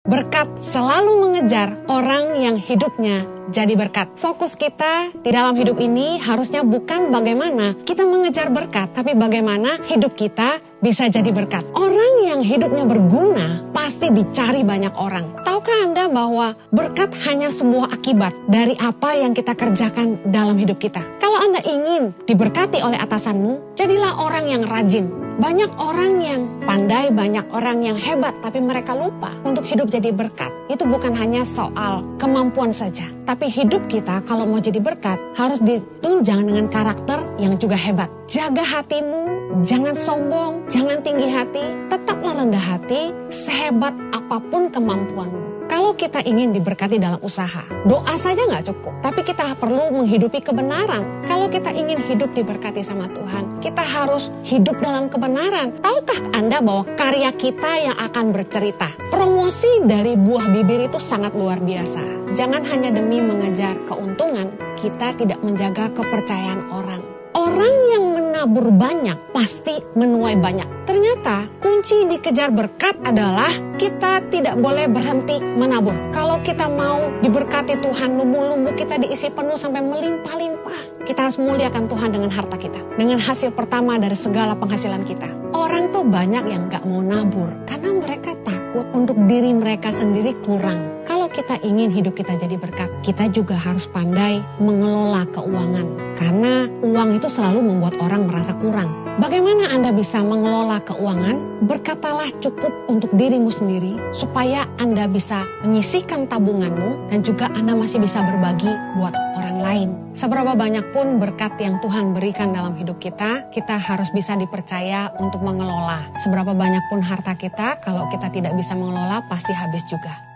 Berkat selalu mengejar orang yang hidupnya jadi berkat. Fokus kita di dalam hidup ini harusnya bukan bagaimana kita mengejar berkat, tapi bagaimana hidup kita bisa jadi berkat. Orang yang hidupnya berguna pasti dicari banyak orang. Tahukah Anda bahwa berkat hanya sebuah akibat dari apa yang kita kerjakan dalam hidup kita? Kalau Anda ingin diberkati oleh atasanmu, jadilah orang yang rajin. Banyak orang yang pandai, banyak orang yang hebat, tapi mereka lupa untuk hidup jadi berkat. Itu bukan hanya soal kemampuan saja, tapi hidup kita kalau mau jadi berkat harus ditunjang dengan karakter yang juga hebat. Jaga hatimu, jangan sombong, jangan tinggi hati, tetaplah rendah hati, sehebat apapun kemampuanmu. Kalau kita ingin diberkati dalam usaha, doa saja nggak cukup. Tapi kita perlu menghidupi kebenaran. Kalau kita ingin hidup diberkati sama Tuhan, kita harus hidup dalam kebenaran. Tahukah Anda bahwa karya kita yang akan bercerita? Promosi dari buah bibir itu sangat luar biasa. Jangan hanya demi mengejar keuntungan, kita tidak menjaga kepercayaan orang. Orang yang menabur banyak pasti menuai banyak. Ternyata kunci dikejar berkat adalah kita tidak boleh berhenti menabur. Kalau kita mau diberkati Tuhan, lumbu-lumbu kita diisi penuh sampai melimpah-limpah. Kita harus muliakan Tuhan dengan harta kita. Dengan hasil pertama dari segala penghasilan kita. Orang tuh banyak yang gak mau nabur karena mereka takut untuk diri mereka sendiri kurang. Kalau kita ingin hidup kita jadi berkat, kita juga harus pandai mengelola keuangan. Karena uang itu selalu membuat orang merasa kurang. Bagaimana Anda bisa mengelola keuangan? Berkatalah cukup untuk dirimu sendiri supaya Anda bisa menyisihkan tabunganmu dan juga Anda masih bisa berbagi buat orang lain. Seberapa banyak pun berkat yang Tuhan berikan dalam hidup kita, kita harus bisa dipercaya untuk mengelola. Seberapa banyak pun harta kita, kalau kita tidak bisa mengelola pasti habis juga.